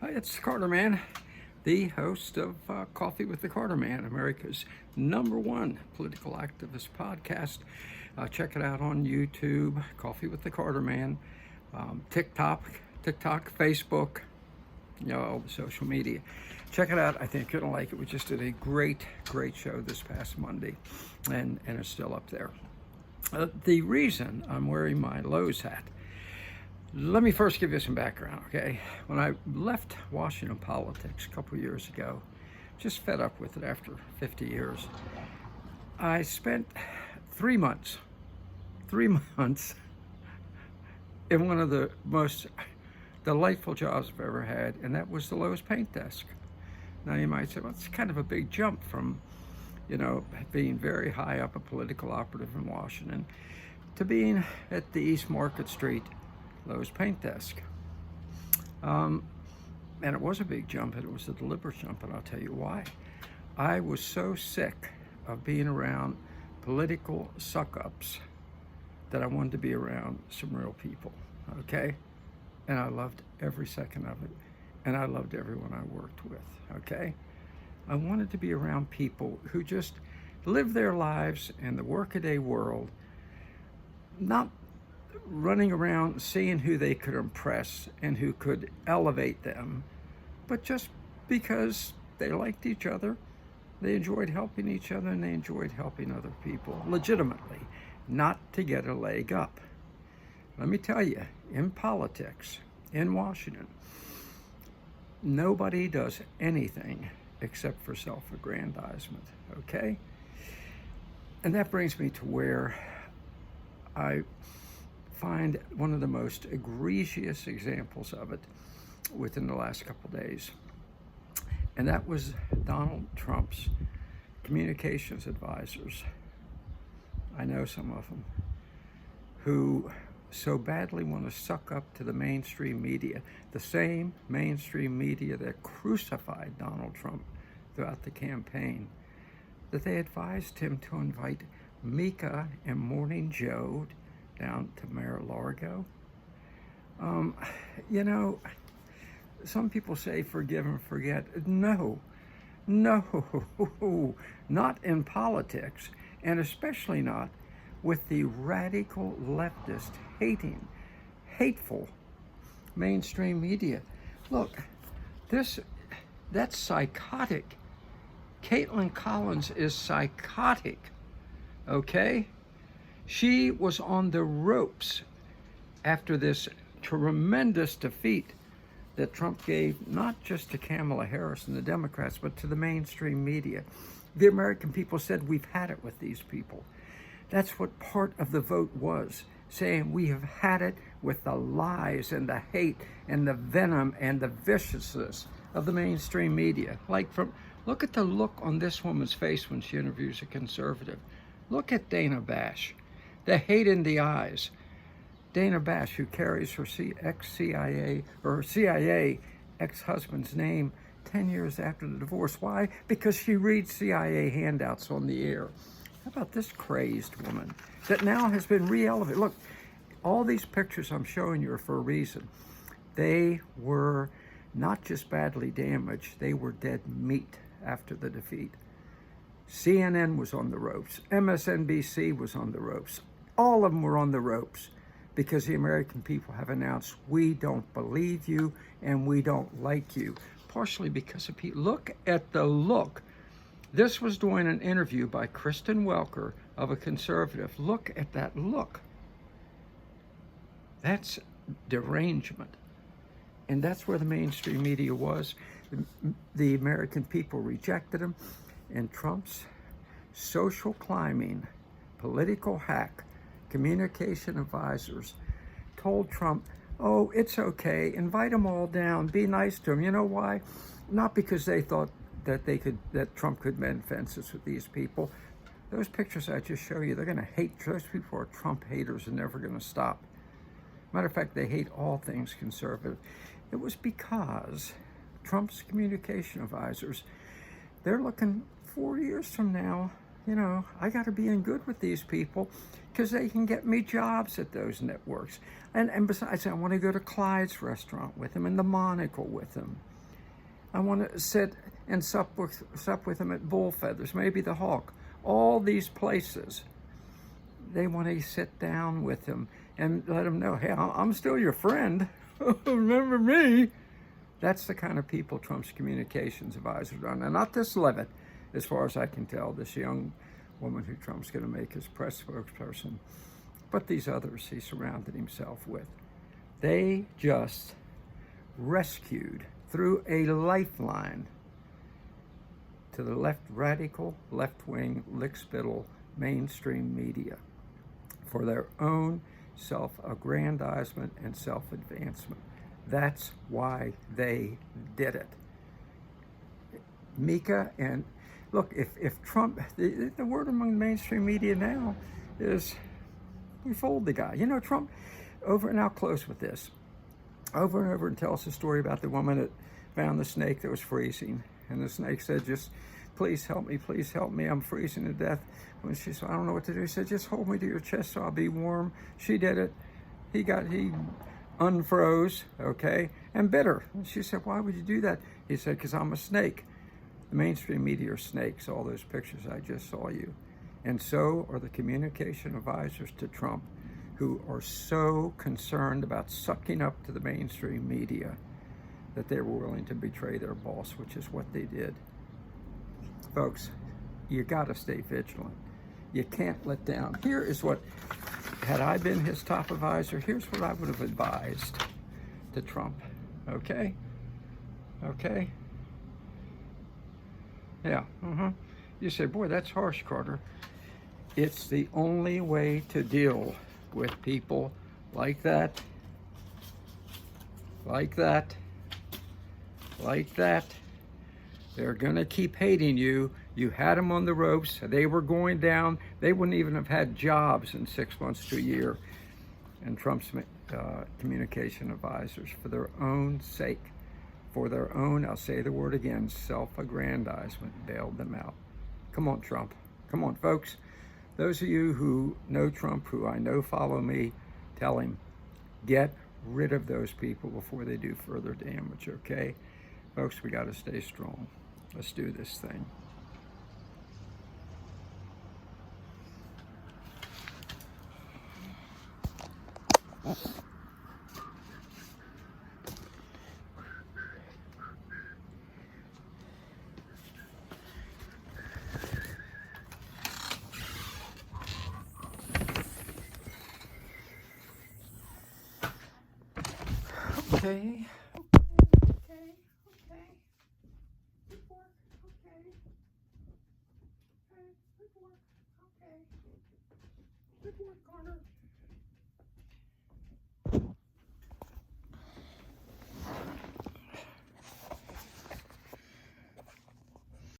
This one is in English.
Hi, it's Carter Man, the host of Coffee with the Carter Man, America's #1 political activist podcast. Check it out on YouTube, Coffee with the Carter Man, TikTok, Facebook, all the social media. Check it out. I think you're going to like it. We just did a great show this past Monday, and it's still up there. The reason I'm wearing my Lowe's hat, let me first give you some background, okay? When I left Washington politics a couple years ago, just fed up with it after 50 years, I spent 3 months in one of the most delightful jobs I've ever had, and that was the Lowe's paint desk. Now you might say, well, it's kind of a big jump from, being very high up a political operative in Washington to being at the East Market Street Lowe's paint desk. And it was a big jump, and it was a deliberate jump, and I'll tell you why. I was so sick of being around political suck-ups that I wanted to be around some real people, okay? And I loved every second of it, and I loved everyone I worked with, okay? I wanted to be around people who just live their lives in the workaday world, not running around seeing who they could impress and who could elevate them, but just because they liked each other, they enjoyed helping each other, and they enjoyed helping other people legitimately, not to get a leg up. Let me tell you, in politics, in Washington, nobody does anything except for self-aggrandizement, okay? And that brings me to where I find one of the most egregious examples of it within the last couple days. And that was Donald Trump's communications advisors. I know some of them who so badly want to suck up to the mainstream media, the same mainstream media that crucified Donald Trump throughout the campaign, that they advised him to invite Mika and Morning Joe down to Mar-a-Lago. Some people say forgive and forget. No, not in politics, and especially not with the radical leftist hateful mainstream media. Look, that's psychotic. Caitlin Collins is psychotic, okay? She was on the ropes after this tremendous defeat that Trump gave not just to Kamala Harris and the Democrats, but to the mainstream media. The American people said, we've had it with these people. That's what part of the vote was, saying we have had it with the lies and the hate and the venom and the viciousness of the mainstream media. Look at the look on this woman's face when she interviews a conservative. Look at Dana Bash. The hate in the eyes. Dana Bash, who carries her CIA ex-husband's name 10 years after the divorce. Why? Because she reads CIA handouts on the air. How about this crazed woman that now has been re-elevated? Look, all these pictures I'm showing you are for a reason. They were not just badly damaged, they were dead meat after the defeat. CNN was on the ropes. MSNBC was on the ropes. All of them were on the ropes because the American people have announced, we don't believe you and we don't like you. Partially because of people. Look at the look. This was during an interview by Kristen Welker of a conservative. Look at that look. That's derangement. And that's where the mainstream media was. The American people rejected him. And Trump's social climbing, political hack, communication advisors told Trump, oh, it's okay, invite them all down, be nice to them. You know why? Not because they thought that Trump could mend fences with these people. Those pictures I just show you, they're going to hate. Those people are Trump haters and never going to stop. Matter of fact, they hate all things conservative. It was because Trump's communication advisors, they're looking 4 years from now you know, I got to be in good with these people because they can get me jobs at those networks. And besides, I want to go to Clyde's restaurant with him and the Monocle with him. I want to sit and sup with him at Bull Feathers, maybe the Hawk. All these places, they want to sit down with him and let him know, hey, I'm still your friend. Remember me? That's the kind of people Trump's communications advisors are. And not this Levitt, as far as I can tell, this young woman who Trump's going to make his press spokesperson, but these others he surrounded himself with. They just rescued through a lifeline to the radical, left-wing, lickspittle mainstream media for their own self-aggrandizement and self-advancement. That's why they did it. Mika, and look, if Trump, the word among the mainstream media now is, we fold the guy. You know, Trump, and I'll close with this, over and over and tells the story about the woman that found the snake that was freezing. And the snake said, just, please help me, I'm freezing to death. When she said, I don't know what to do, he said, just hold me to your chest so I'll be warm. She did it. He unfroze, okay, and bit her. And she said, why would you do that? He said, because I'm a snake. The mainstream media are snakes, all those pictures I just saw you. And so are the communication advisors to Trump, who are so concerned about sucking up to the mainstream media that they were willing to betray their boss, which is what they did. Folks, you gotta stay vigilant. You can't let down. Here is what, had I been his top advisor, here's what I would have advised to Trump, okay? Okay? Yeah, You say, boy, that's harsh, Carter. It's the only way to deal with people like that, like that, like that. They're gonna keep hating you. You had them on the ropes. They were going down. They wouldn't even have had jobs in 6 months to a year. And Trump's communication advisors, for their own sake, for their own, I'll say the word again, self-aggrandizement, bailed them out. Come on, Trump. Come on, folks. Those of you who know Trump, who I know follow me, tell him, get rid of those people before they do further damage, okay? Folks, we got to stay strong. Let's do this thing. Okay. Okay. Good work. Okay. Good work. Okay. Good work, Connor.